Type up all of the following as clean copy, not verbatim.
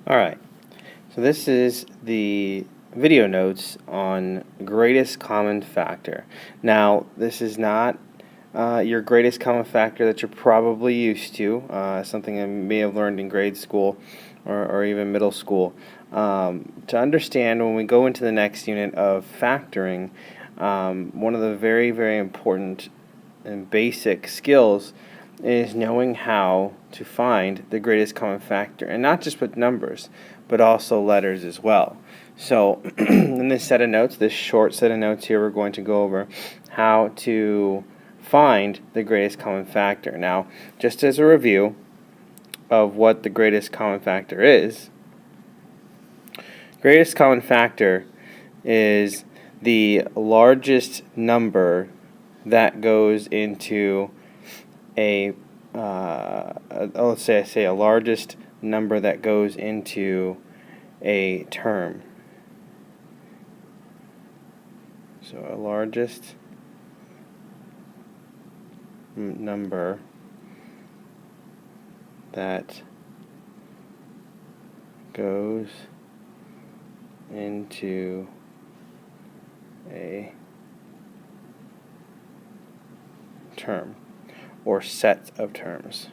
Alright, so this is the video notes on greatest common factor. Now, this is not your greatest common factor that you're probably used to, something I may have learned in grade school or even middle school. To understand when we go into the next unit of factoring, one of the very, very important and basic skills is knowing how to find the greatest common factor, and not just with numbers, but also letters as well. So in this set of notes, this short set of notes here, we're going to go over how to find the greatest common factor. Now, just as a review of what the greatest common factor is, greatest common factor is the largest number that goes into let's say a largest number that goes into a term. So a largest number that goes into a term or set of terms.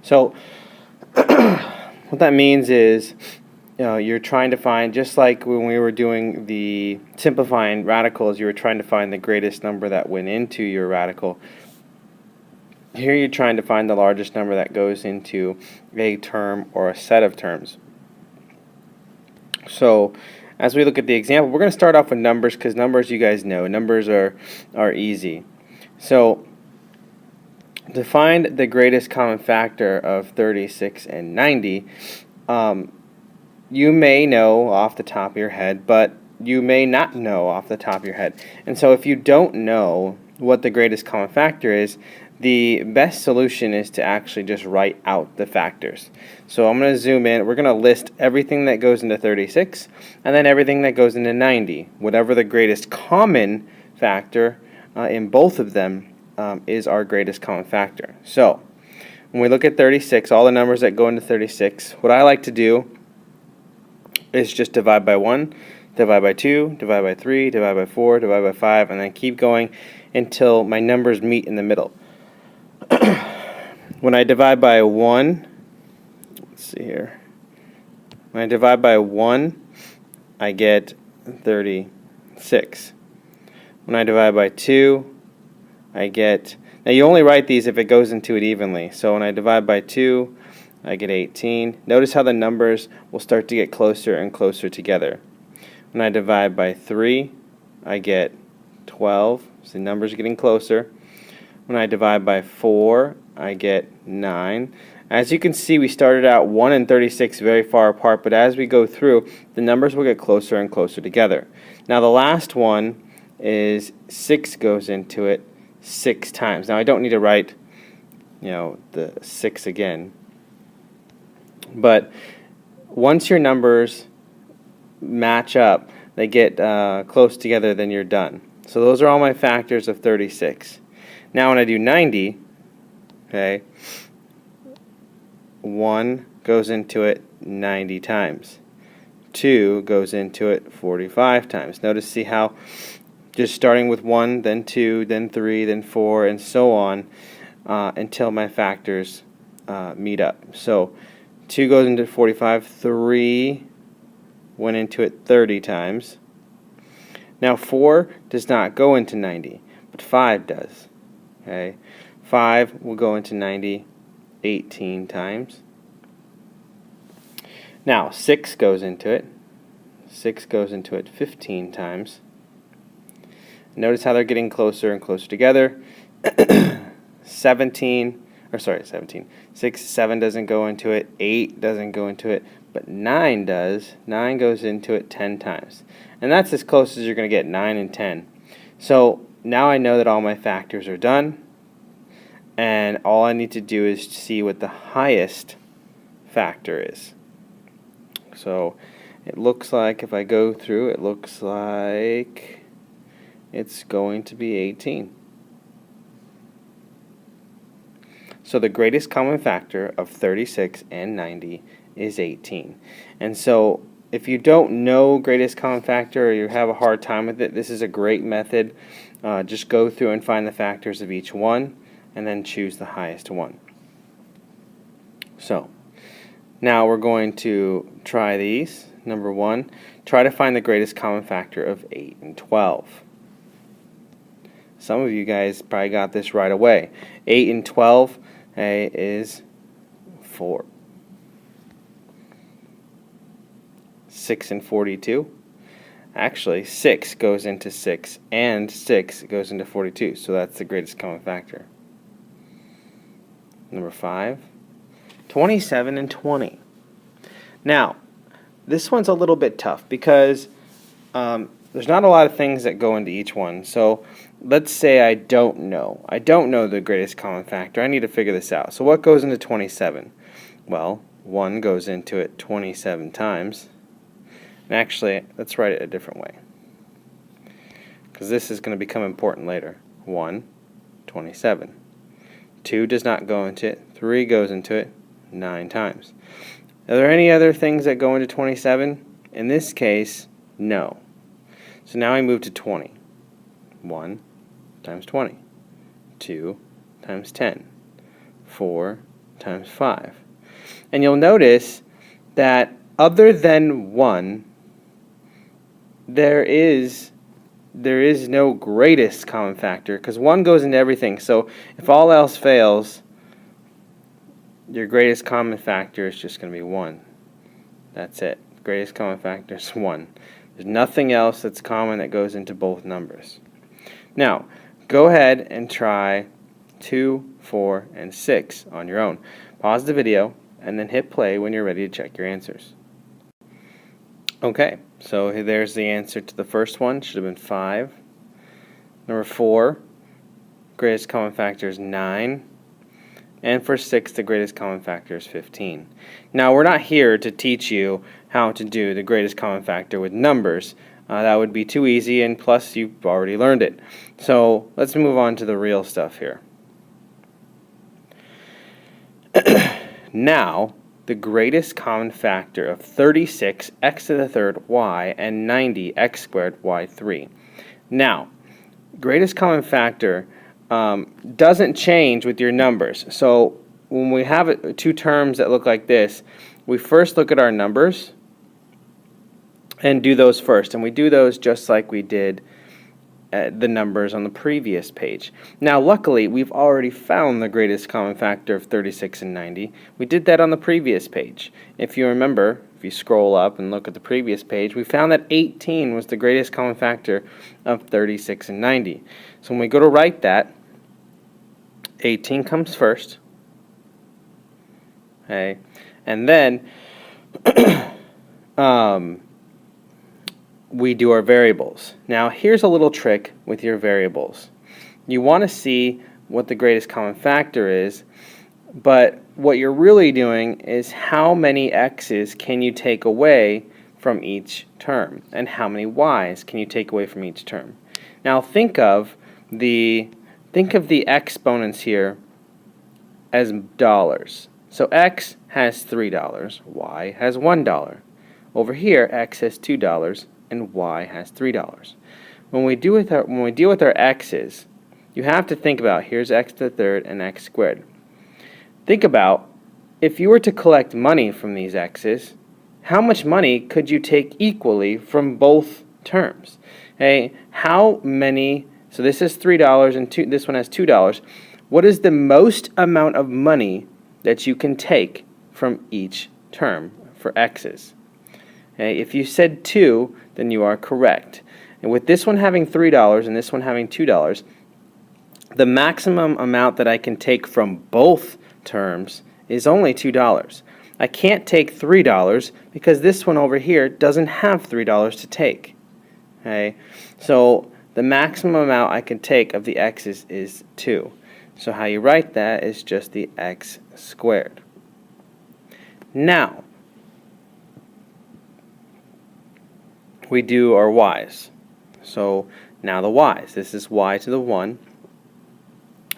So what that means is, you're trying to find, just like when we were doing the simplifying radicals, you were trying to find the greatest number that went into your radical. Here you're trying to find the largest number that goes into a term or a set of terms. So as we look at the example, we're going to start off with numbers, because numbers, you guys know, numbers are easy. So to find the greatest common factor of 36 and 90, you may know off the top of your head, but you may not know off the top of your head. And so if you don't know what the greatest common factor is, the best solution is to actually just write out the factors. So I'm going to zoom in. We're going to list everything that goes into 36 and then everything that goes into 90. Whatever the greatest common factor in both of them is our greatest common factor. So when we look at 36, all the numbers that go into 36, what I like to do is just divide by 1, divide by 2, divide by 3, divide by 4, divide by 5, and then keep going until my numbers meet in the middle. When I divide by 1, let's see here. When I divide by 1, I get 36. When I divide by 2, I get, now you only write these if it goes into it evenly. So when I divide by 2, I get 18. Notice how the numbers will start to get closer and closer together. When I divide by 3, I get 12. So the numbers are getting closer. When I divide by 4, I get 9. As you can see, we started out 1 and 36 very far apart, but as we go through, the numbers will get closer and closer together. Now the last one is 6 goes into it 6 times. Now I don't need to write, the 6 again. But once your numbers match up, they get close together, then you're done. So those are all my factors of 36. Now when I do 90, okay, 1 goes into it 90 times. 2 goes into it 45 times. See how just starting with 1, then 2, then 3, then 4, and so on until my factors meet up. So 2 goes into 45, 3 went into it 30 times. Now 4 does not go into 90, but 5 does. Okay, 5 will go into 90 18 times. Now 6 goes into it. 6 goes into it 15 times. Notice how they're getting closer and closer together. 17, 6, 7 doesn't go into it, 8 doesn't go into it, but 9 does. 9 goes into it 10 times. And that's as close as you're going to get, 9 and 10. So now I know that all my factors are done, and all I need to do is see what the highest factor is. So it looks like, if I go through, it looks like it's going to be 18. So the greatest common factor of 36 and 90 is 18. And so if you don't know greatest common factor or you have a hard time with it, this is a great method. Just go through and find the factors of each one and then choose the highest one. So now we're going to try these. Number 1, try to find the greatest common factor of 8 and 12. Some of you guys probably got this right away. 8 and 12 is 4. 6 and 42. Actually, 6 goes into 6 and 6 goes into 42. So that's the greatest common factor. Number 5, 27 and 20. Now, this one's a little bit tough because there's not a lot of things that go into each one. So let's say I don't know. I don't know the greatest common factor. I need to figure this out. So what goes into 27? Well, 1 goes into it 27 times. And actually, let's write it a different way, because this is going to become important later. 1, 27. 2 does not go into it. 3 goes into it 9 times. Are there any other things that go into 27? In this case, no. So now I move to 20. 1 times 20. 2 times 10. 4 times 5. And you'll notice that other than 1, there is no greatest common factor, because 1 goes into everything. So if all else fails, your greatest common factor is just going to be 1. That's it. Greatest common factor is 1. There's nothing else that's common that goes into both numbers. Now, go ahead and try 2, 4, and 6 on your own. Pause the video and then hit play when you're ready to check your answers. Okay, so there's the answer to the first one. Should have been 5. Number 4, greatest common factor is 9. And for 6, the greatest common factor is 15. Now, we're not here to teach you how to do the greatest common factor with numbers. That would be too easy, and plus you've already learned it. So let's move on to the real stuff here. Now, the greatest common factor of 36 x to the third y and 90 x squared y3. Now, greatest common factor doesn't change with your numbers. So when we have two terms that look like this, we first look at our numbers and do those first. And we do those just like we did the numbers on the previous page. Now, luckily, we've already found the greatest common factor of 36 and 90. We did that on the previous page. If you remember, if you scroll up and look at the previous page, we found that 18 was the greatest common factor of 36 and 90. So when we go to write that, 18 comes first. Okay, and then we do our variables. Now, here's a little trick with your variables. You want to see what the greatest common factor is, but what you're really doing is how many x's can you take away from each term, and how many y's can you take away from each term. Now, think of the exponents here as dollars. So x has $3, y has $1. Over here, x has $2 and y has $3. When we deal with our x's, you have to think about, here's x to the third and x squared. Think about, if you were to collect money from these x's, how much money could you take equally from both terms? Okay, how many, so this is $3 and this one has $2. What is the most amount of money that you can take from each term for x's? Okay, if you said 2, then you are correct. And with this one having $3 and this one having $2, the maximum amount that I can take from both terms is only $2. I can't take $3 because this one over here doesn't have $3 to take. Okay, so the maximum amount I can take of the x's is 2. So how you write that is just the x squared. Now, we do our y's. So now the y's. This is y to the 1.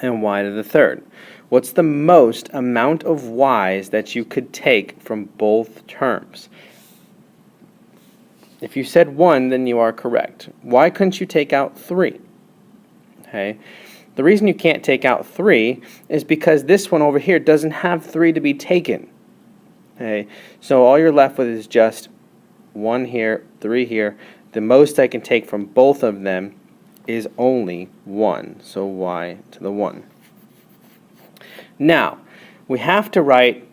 and y to the third. What's the most amount of y's that you could take from both terms? If you said 1, then you are correct. Why couldn't you take out 3? Okay. The reason you can't take out 3 is because this one over here doesn't have 3 to be taken. Okay. So all you're left with is just 1 here, 3 here. The most I can take from both of them is only 1. So y to the 1. Now, we have to write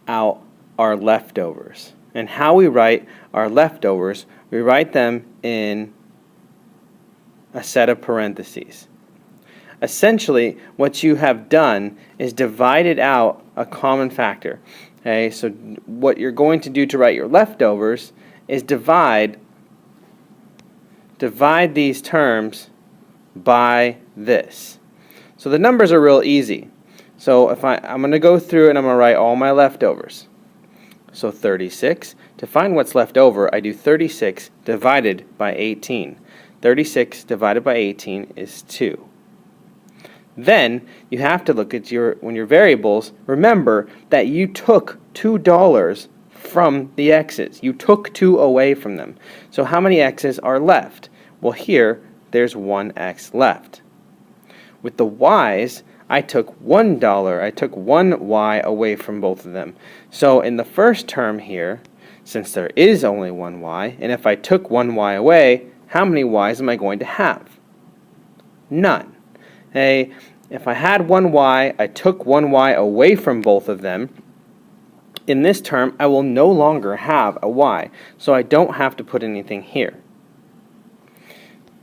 out our leftovers. And how we write our leftovers, we write them in a set of parentheses. Essentially, what you have done is divided out a common factor. Okay, so what you're going to do to write your leftovers is divide these terms by this. So the numbers are real easy. So if I'm going to go through and I'm going to write all my leftovers. So 36. To find what's left over, I do 36 divided by 18. 36 divided by 18 is 2. Then you have to look at your variables, remember that you took $2 from the x's. You took 2 away from them. So how many x's are left? Well, here there's 1 x left. With the y's, I took $1. I took 1 y away from both of them. So in the first term here, since there is only 1 y, and if I took 1 y away, how many y's am I going to have? None. Hey, if I had 1 y, I took 1 y away from both of them. In this term, I will no longer have a y, so I don't have to put anything here.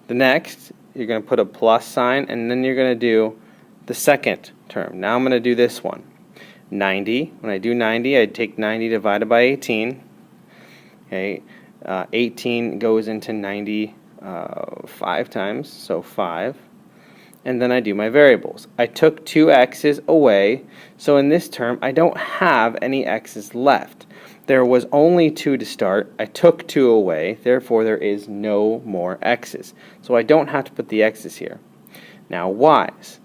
The next, you're going to put a plus sign, and then you're going to do the second term. Now I'm going to do this one. 90. When I do 90, I take 90 divided by 18. Okay, 18 goes into 90 5 times, so 5. And then I do my variables. I took 2 x's away, so in this term I don't have any x's left. There was only 2 to start. I took 2 away, therefore there is no more x's. So I don't have to put the x's here. Now y's.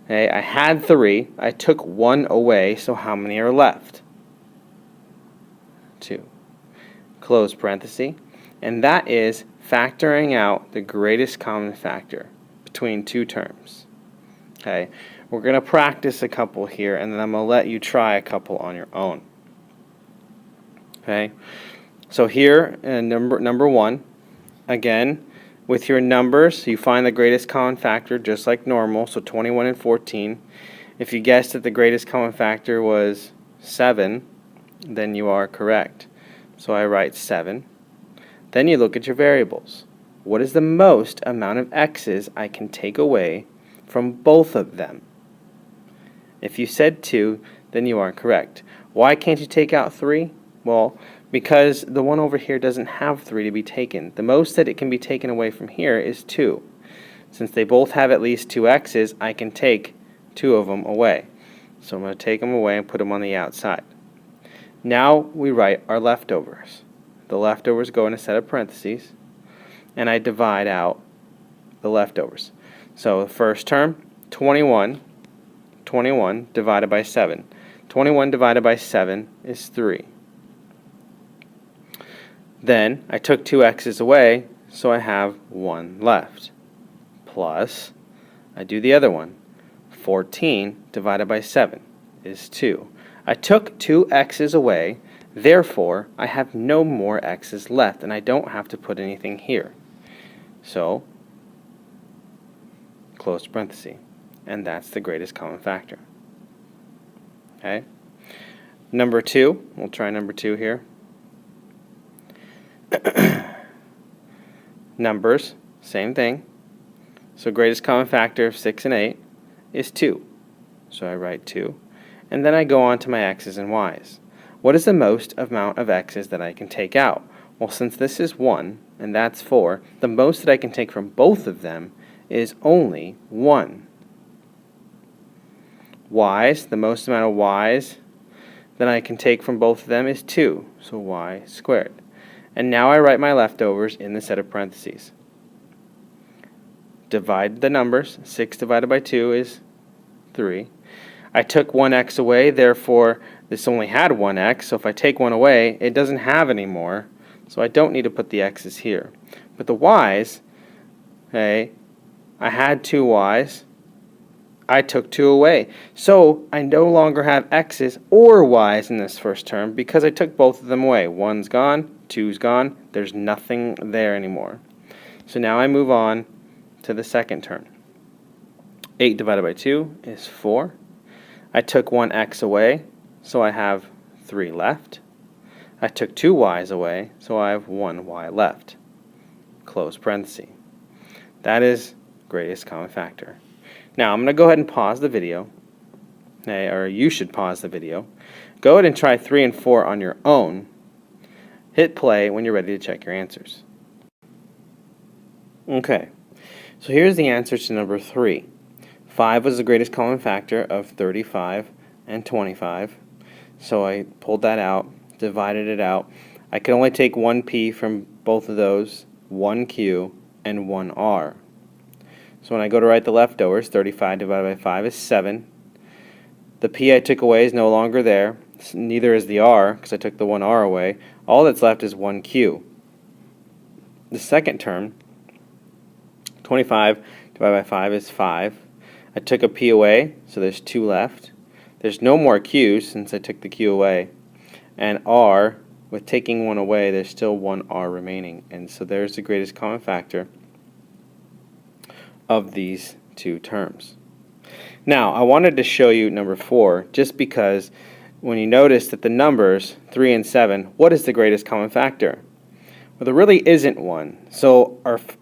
Okay, I had 3. I took 1 away, so how many are left? 2. Close parenthesis. And that is factoring out the greatest common factor between 2 terms. Okay, we're going to practice a couple here, and then I'm going to let you try a couple on your own. Okay, so here in number 1, again, with your numbers, you find the greatest common factor just like normal, so 21 and 14. If you guessed that the greatest common factor was 7, then you are correct. So I write 7. Then you look at your variables. What is the most amount of x's I can take away from both of them? If you said 2, then you are correct. Why can't you take out 3? Well, because the one over here doesn't have 3 to be taken. The most that it can be taken away from here is 2. Since they both have at least 2 x's, I can take 2 of them away. So I'm going to take them away and put them on the outside. Now we write our leftovers. The leftovers go in a set of parentheses, and I divide out the leftovers. So the first term, 21 divided by 7. 21 divided by 7 is 3. Then I took 2 x's away, so I have 1 left. Plus, I do the other one. 14 divided by 7 is 2. I took 2 x's away, therefore I have no more x's left, and I don't have to put anything here. So, close parenthesis. And that's the greatest common factor. Okay? Number 2, we'll try number 2 here. Numbers, same thing. So greatest common factor of 6 and 8 is 2. So I write 2. And then I go on to my x's and y's. What is the most amount of x's that I can take out? Well, since this is 1 and that's 4, the most that I can take from both of them is only 1. Y's, the most amount of y's that I can take from both of them is 2, so y squared. And now I write my leftovers in the set of parentheses. Divide the numbers. 6 divided by 2 is 3. I took one x away, therefore this only had one x, so if I take one away, it doesn't have any more, so I don't need to put the x's here. But the y's, okay, I had 2 y's, I took 2 away. So I no longer have x's or y's in this first term because I took both of them away. 1's gone, 2's gone, there's nothing there anymore. So now I move on to the second term. 8 divided by 2 is 4. I took one x away, so I have 3 left. I took 2 y's away, so I have 1 y left. Close parenthesis. That is greatest common factor. Now I'm going to go ahead and pause the video, or you should pause the video. Go ahead and try 3 and 4 on your own. Hit play when you're ready to check your answers. Okay, so here's the answer to number 3. 5 was the greatest common factor of 35 and 25. So I pulled that out, divided it out. I could only take one p from both of those, one q, and one r. So when I go to write the leftovers, 35 divided by 5 is 7. The p I took away is no longer there. Neither is the r, because I took the one r away. All that's left is 1q. The second term, 25 divided by 5 is 5. I took a p away, so there's 2 left. There's no more q's since I took the q away. And r, with taking one away, there's still one r remaining. And so there's the greatest common factor of these two terms. Now, I wanted to show you number 4 just because when you notice that the numbers 3 and 7, what is the greatest common factor? Well, there really isn't one. So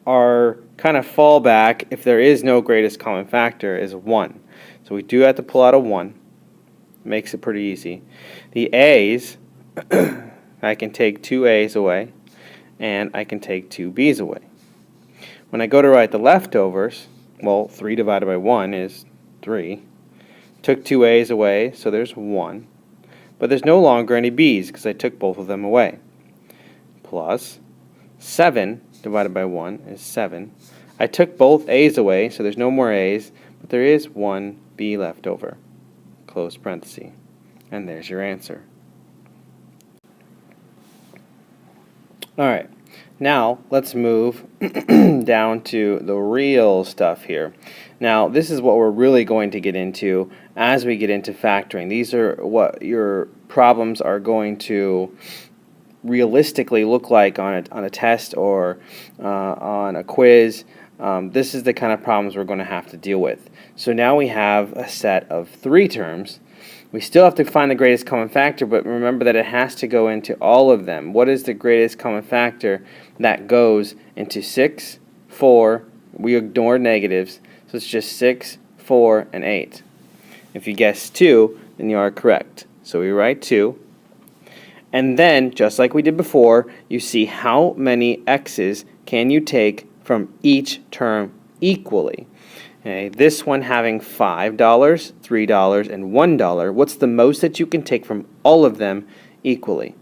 our kind of fallback, if there is no greatest common factor, is 1. So we do have to pull out a 1. Makes it pretty easy. The a's, I can take 2 a's away, and I can take 2 b's away. When I go to write the leftovers, well, 3 divided by 1 is 3. Took 2 a's away, so there's 1. But there's no longer any b's because I took both of them away. Plus 7 divided by 1 is 7. I took both a's away, so there's no more a's, but there is 1 b left over. Close parenthesis. And there's your answer. Alright, now let's move down to the real stuff here. Now, this is what we're really going to get into as we get into factoring. These are what your problems are going to realistically look like on a test or on a quiz. This is the kind of problems we're going to have to deal with. So now we have a set of 3 terms. We still have to find the greatest common factor, but remember that it has to go into all of them. What is the greatest common factor that goes into 6, 4, we ignore negatives, so it's just 6, 4, and 8. If you guess 2, then you are correct. So we write 2. And then, just like we did before, you see how many x's can you take from each term equally. Okay, this one having $5, $3, and $1, what's the most that you can take from all of them equally?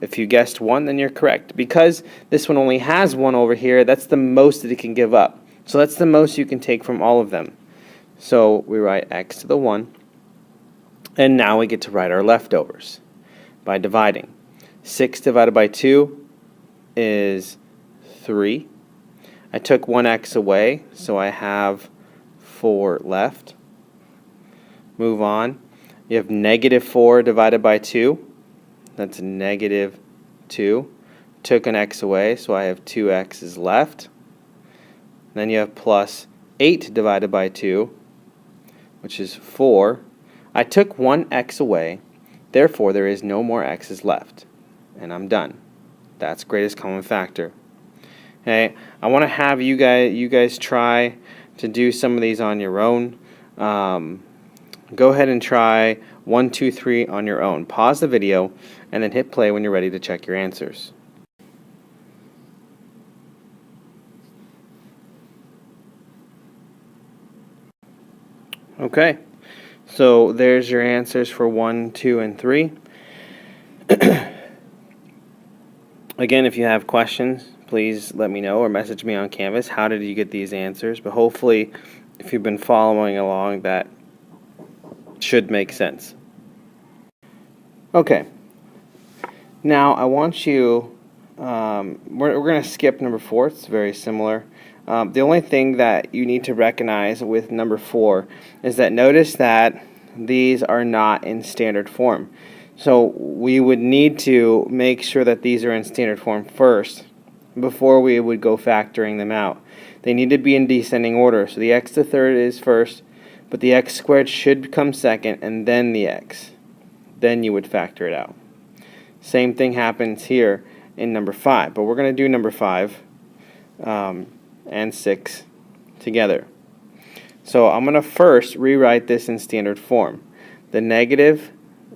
If you guessed 1, then you're correct. Because this one only has 1 over here, that's the most that it can give up. So that's the most you can take from all of them. So we write x to the 1. And now we get to write our leftovers by dividing. 6 divided by 2 is 3. I took one x away, so I have 4 left. Move on. You have negative 4 divided by 2. That's negative 2. Took an x away, so I have 2 x's left. Then you have plus 8 divided by 2, which is 4. I took one x away, therefore there is no more x's left. And I'm done. That's greatest common factor. Okay, I want to have you guys try to do some of these on your own. Go ahead and try 1, 2, 3 on your own. Pause the video and then hit play when you're ready to check your answers. Okay, so there's your answers for 1, 2, and 3. Again, if you have questions, please let me know or message me on Canvas. How did you get these answers? But hopefully if you've been following along, that should make sense. Okay, now I want you, we're going to skip number 4. It's very similar. The only thing that you need to recognize with number 4 is that notice that these are not in standard form. So we would need to make sure that these are in standard form first before we would go factoring them out. They need to be in descending order. So the x to the third is first, but the x squared should come second, and then the x. Then you would factor it out. Same thing happens here in number 5, but we're going to do number 5 and 6 together. So I'm going to first rewrite this in standard form. The negative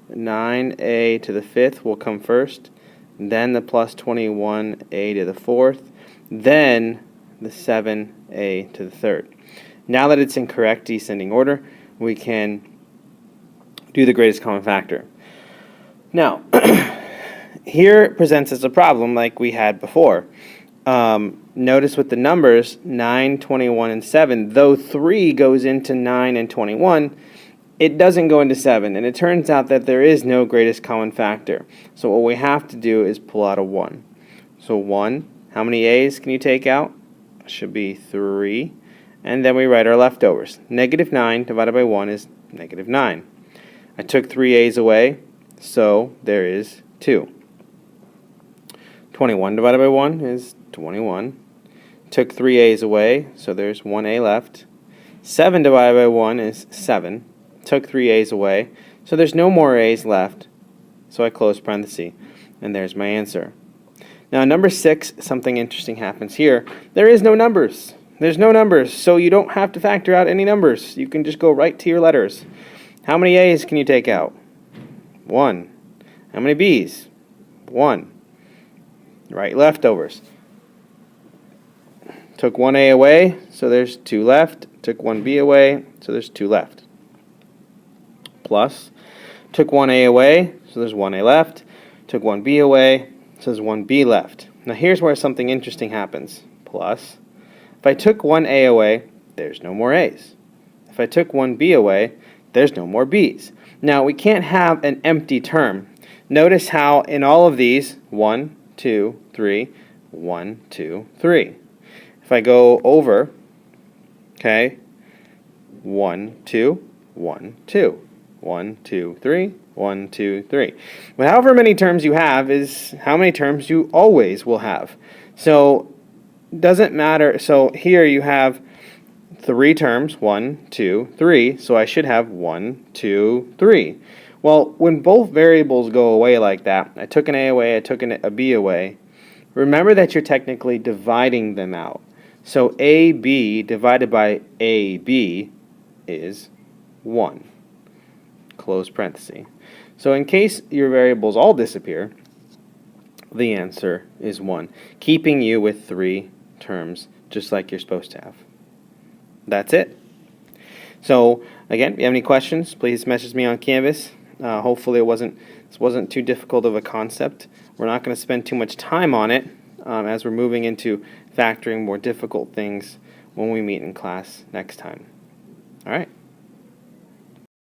9a to the 5th will come first, then the plus 21a to the 4th, then the 7a to the 3rd. Now that it's in correct descending order, we can do the greatest common factor. Now, here presents us a problem like we had before. Notice with the numbers 9, 21, and 7, though 3 goes into 9 and 21, it doesn't go into 7, and it turns out that there is no greatest common factor. So what we have to do is pull out a 1. So 1, how many a's can you take out? Should be 3. And then we write our leftovers. Negative 9 divided by 1 is negative 9. I took 3 a's away, so there is 2. 21 divided by 1 is 21. Took 3 a's away, so there's 1 a left. 7 divided by 1 is 7. Took 3 a's away, so there's no more a's left. So I close parenthesis, and there's my answer. Now, number 6, something interesting happens here. There is no numbers. There's no numbers, so you don't have to factor out any numbers. You can just go right to your letters. How many a's can you take out? 1. How many b's? 1. Right, leftovers. Took 1a away, so there's 2 left. Took 1b away, so there's 2 left. Plus, took 1a away, so there's 1a left. Took 1b away, so there's 1b left. Now here's where something interesting happens. Plus, if I took 1a away, there's no more a's. If I took 1b away, there's no more b's. Now we can't have an empty term. Notice how in all of these, 1, 2, 3, 1, 2, 3. If I go over, okay, 1, 2, 1, 2, 1, 2, 3, 1, 2, 3. Well, however many terms you have is how many terms you always will have. So doesn't matter. So here you have 3 terms, 1, 2, 3. So I should have 1, 2, 3. Well, when both variables go away like that, I took an a away, I took a b away, remember that you're technically dividing them out. So ab divided by ab is 1. Close parenthesis. So in case your variables all disappear, the answer is 1, keeping you with 3 terms just like you're supposed to have. That's it. So again, if you have any questions, please message me on Canvas. Hopefully this wasn't too difficult of a concept. We're not going to spend too much time on it as we're moving into factoring more difficult things when we meet in class next time. All right.